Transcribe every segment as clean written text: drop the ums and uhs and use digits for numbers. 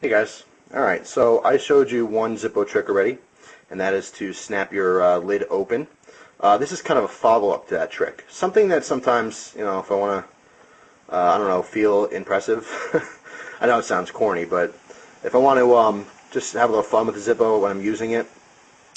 Hey guys, alright, so I showed you one Zippo trick already, and that is to snap your lid open. This is kind of a follow-up to that trick. Something that sometimes, if I want to, I don't know, feel impressive. I know it sounds corny, but if I want to just have a little fun with the Zippo when I'm using it,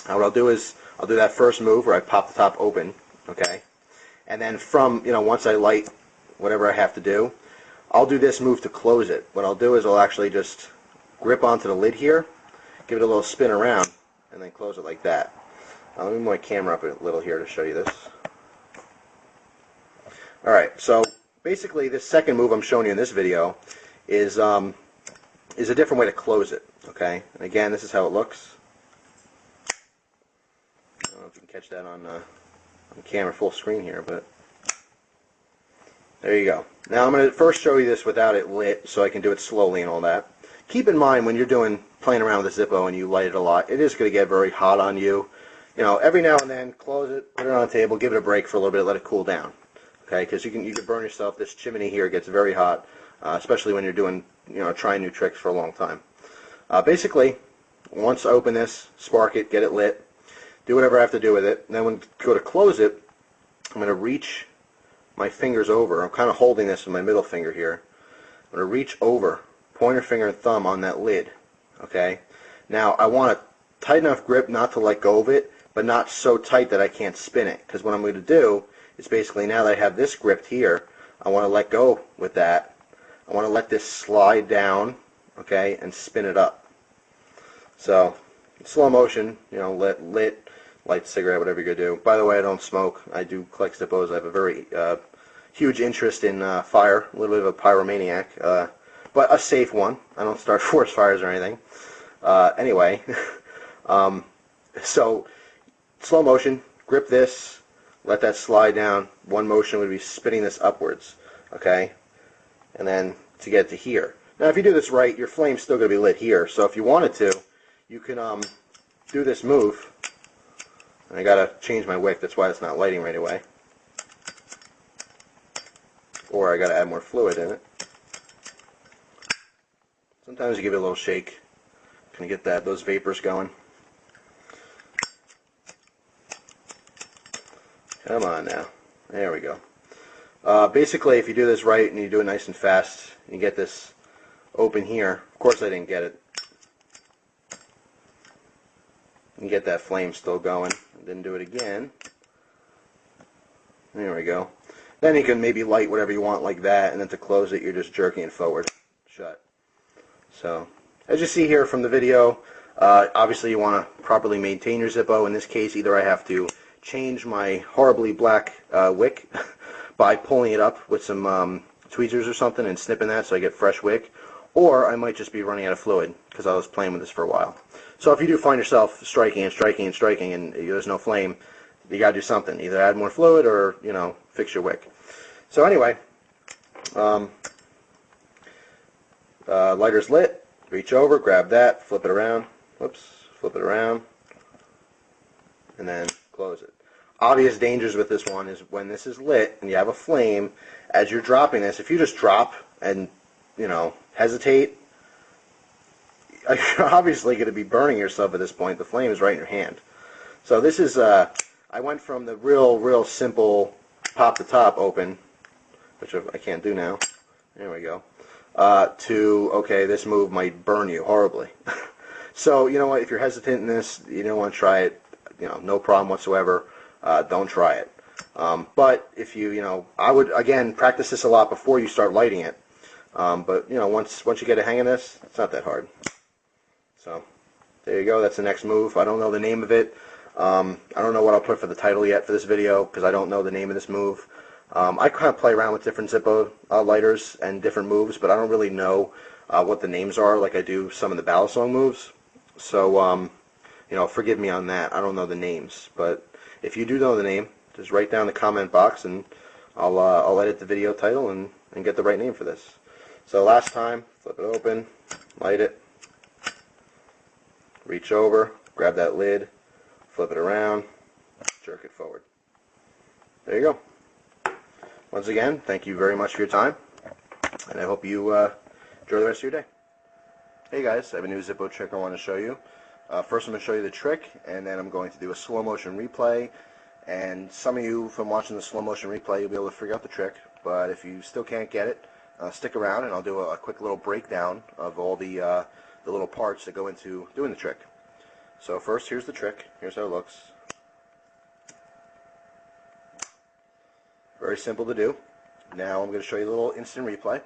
what I'll do is I'll do that first move where I pop the top open, okay? And then from, once I light whatever I have to do, I'll do this move to close it. What I'll do is I'll actually just grip onto the lid here, give it a little spin around, and then close it like that. Let me move my camera up a little here to show you this. Alright, so basically this second move I'm showing you in this video is a different way to close it, okay? And again, this is how it looks. I don't know if you can catch that on camera full screen here, but there you go. Now I'm going to first show you this without it lit so I can do it slowly and all that. Keep in mind when you're playing around with the Zippo and you light it a lot, it is going to get very hot on you. Every now and then, close it, put it on the table, give it a break for a little bit, let it cool down. Okay, because you can burn yourself. This chimney here gets very hot, especially when you're doing, trying new tricks for a long time. Basically, once I open this, spark it, get it lit, do whatever I have to do with it. And then when I go to close it, I'm going to reach my fingers over. I'm kind of holding this with my middle finger here. I'm going to reach over, pointer finger and thumb on that lid. Okay. Now I want a tight enough grip not to let go of it, but not so tight that I can't spin it. Because what I'm going to do is basically now that I have this gripped here, I want to let go with that. I want to let this slide down, okay, and spin it up. So slow motion, lit, light cigarette, whatever you're going to do. By the way, I don't smoke. I do collect Zippos. I have a very huge interest in fire, a little bit of a pyromaniac, but a safe one. I don't start forest fires or anything. Anyway, so slow motion, grip this, let that slide down. One motion would be spinning this upwards, okay? And then to get to here. Now, if you do this right, your flame's still going to be lit here. So if you wanted to, you can do this move. And I got to change my wick. That's why it's not lighting right away. Or I got to add more fluid in it. Sometimes you give it a little shake. Kind of get those vapors going. Come on now. There we go. Basically, if you do this right and you do it nice and fast, you get this open here. Of course, I didn't get it. You can get that flame still going. Then do it again. There we go. Then you can maybe light whatever you want like that, and then to close it, you're just jerking it forward, shut. So, as you see here from the video, obviously you want to properly maintain your Zippo. In this case, either I have to change my horribly black wick by pulling it up with some tweezers or something and snipping that so I get fresh wick, or I might just be running out of fluid because I was playing with this for a while. So if you do find yourself striking and striking and striking and there's no flame, you got to do something. Either add more fluid or, fix your wick. So anyway, lighter's lit. Reach over, grab that, flip it around. Whoops, flip it around, and then close it. Obvious dangers with this one is when this is lit and you have a flame, as you're dropping this, if you just drop and, hesitate, you're obviously going to be burning yourself at this point. The flame is right in your hand. So this is, I went from the real simple pop the top open, which I can't do now. There we go. To, okay, this move might burn you horribly. So, you know what, if you're hesitant in this, you don't want to try it, no problem whatsoever. Don't try it. But if I would, again, practice this a lot before you start lighting it. But, once you get a hang of this, it's not that hard. So, there you go. That's the next move. I don't know the name of it. I don't know what I'll put for the title yet for this video because I don't know the name of this move. I kind of play around with different Zippo lighters and different moves, but I don't really know what the names are like I do some of the ballad song moves. So, forgive me on that. I don't know the names. But if you do know the name, just write down in the comment box and I'll edit the video title and get the right name for this. So last time, flip it open, light it. Reach over, grab that lid, flip it around, jerk it forward. There you go. Once again, thank you very much for your time, and I hope you enjoy the rest of your day. Hey guys, I have a new Zippo trick I want to show you. First I'm going to show you the trick, and then I'm going to do a slow motion replay. And some of you from watching the slow motion replay, you'll be able to figure out the trick. But if you still can't get it, stick around and I'll do a quick little breakdown of all the little parts that go into doing the trick. So first, here's the trick. Here's how it looks. Very simple to do. Now I'm going to show you a little instant replay.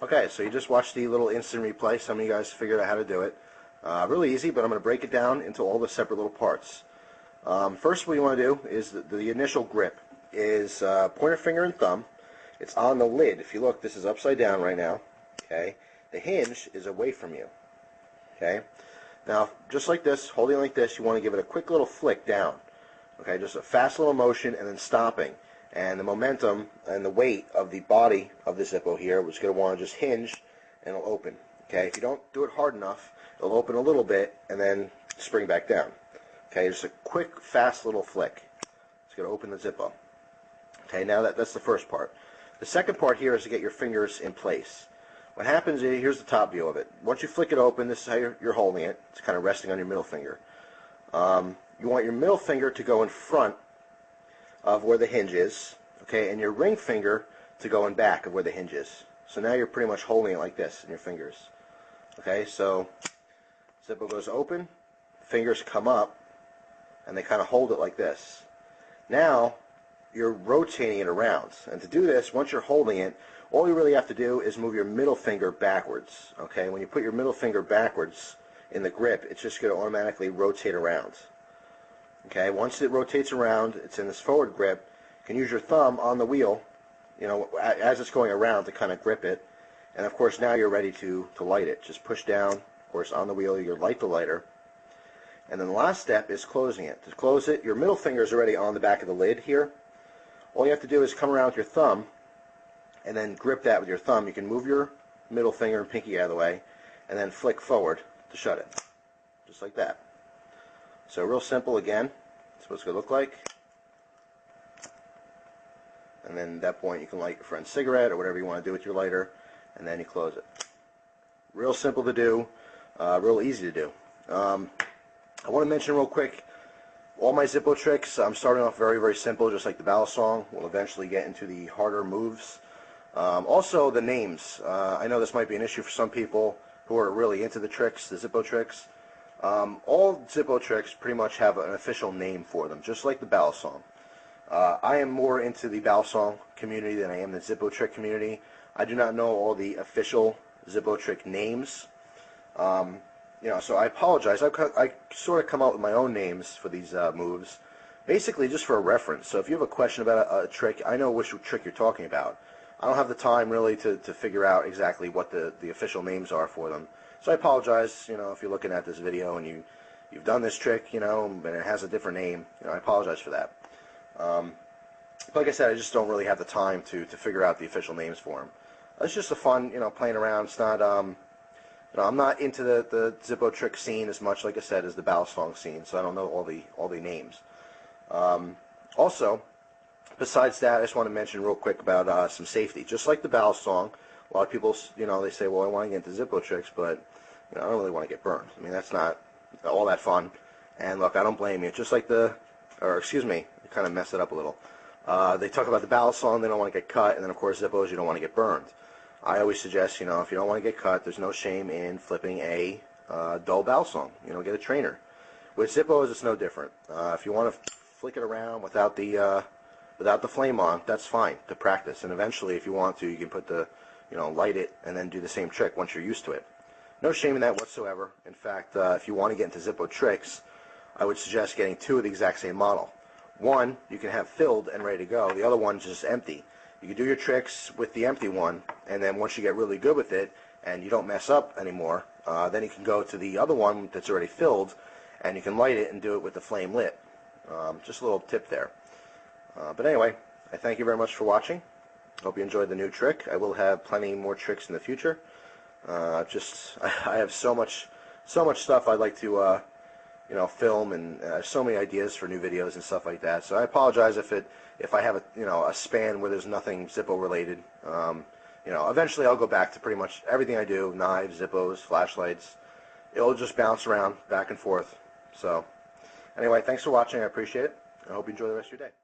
Okay, so you just watched the little instant replay. Some of you guys figured out how to do it. Really easy, but I'm going to break it down into all the separate little parts. First, what you want to do is the initial grip is pointer finger and thumb. It's on the lid. If you look, this is upside down right now. Okay, the hinge is away from you. Okay, now just like this, holding like this, you want to give it a quick little flick down. Okay, just a fast little motion and then stopping. And the momentum and the weight of the body of the Zippo here is going to want to just hinge and it'll open. Okay, if you don't do it hard enough, it'll open a little bit and then spring back down. Okay, just a quick, fast little flick. It's going to open the Zippo. Okay, now that's the first part. The second part here is to get your fingers in place. What happens is, here's the top view of it. Once you flick it open, this is how you're holding it. It's kind of resting on your middle finger. You want your middle finger to go in front of where the hinge is, okay, and your ring finger to go in back of where the hinge is. So now you're pretty much holding it like this in your fingers. Okay, so Zippo goes open, fingers come up, and they kind of hold it like this. Now you're rotating it around, and to do this, once you're holding it, all you really have to do is move your middle finger backwards. Okay, when you put your middle finger backwards in the grip, it's just going to automatically rotate around. Okay, once it rotates around, it's in this forward grip. You can use your thumb on the wheel, you know, as it's going around to kind of grip it. And of course, now you're ready to light it. Just push down, of course, on the wheel, you light the lighter. And then the last step is closing it. To close it, your middle finger is already on the back of the lid here. All you have to do is come around with your thumb and then grip that with your thumb. You can move your middle finger and pinky out of the way and then flick forward to shut it. Just like that. So real simple again. That's what it's going to look like. And then at that point you can light your friend's cigarette or whatever you want to do with your lighter, and then you close it. Real simple to do, real easy to do. I want to mention real quick, all my Zippo tricks, I'm starting off very, very simple, just like the ballad song. We'll eventually get into the harder moves. Also the names. I know this might be an issue for some people who are really into the tricks, the Zippo tricks. All Zippo tricks pretty much have an official name for them, just like the ballad song. I am more into the ballad song community than I am the Zippo trick community. I do not know all the official Zippo trick names. You know, so I apologize. I sort of come out with my own names for these moves, basically just for a reference. So if you have a question about a trick, I know which trick you're talking about. I don't have the time really to figure out exactly what the official names are for them. So I apologize, you know, if you're looking at this video and you've done this trick, you know, and it has a different name, you know, I apologize for that. Like I said, I just don't really have the time to figure out the official names for them. It's just a fun, you know, playing around. It's not, you know, I'm not into the Zippo trick scene as much, like I said, as the ballad song scene, so I don't know all the names. Also, besides that, I just want to mention real quick about some safety. Just like the ballad song, a lot of people, you know, they say, well, I want to get into Zippo tricks, but you know, I don't really want to get burned. I mean, that's not all that fun. And look, I don't blame you. Just like excuse me, you kind of messed it up a little. They talk about the ballad song, they don't want to get cut, and then of course Zippos, you don't want to get burned. I always suggest, you know, if you don't want to get cut, there's no shame in flipping a dull ballad song. You know, get a trainer. With Zippos, it's no different. If you want to flick it around without the flame on, that's fine to practice. And eventually, if you want to, you can put you know, light it and then do the same trick once you're used to it. No shame in that whatsoever. In fact, if you want to get into Zippo tricks, I would suggest getting two of the exact same model. One you can have filled and ready to go. The other one's just empty. You can do your tricks with the empty one, and then once you get really good with it and you don't mess up anymore, then you can go to the other one that's already filled, and you can light it and do it with the flame lit. Just a little tip there. But anyway, I thank you very much for watching. Hope you enjoyed the new trick. I will have plenty more tricks in the future. I have so much so much stuff I'd like to film, and so many ideas for new videos and stuff like that. So I apologize if I have a span where there's nothing Zippo related. Eventually I'll go back to pretty much everything I do: knives, Zippos, flashlights. It'll just bounce around back and forth. So anyway, thanks for watching. I appreciate it. I hope you enjoy the rest of your day.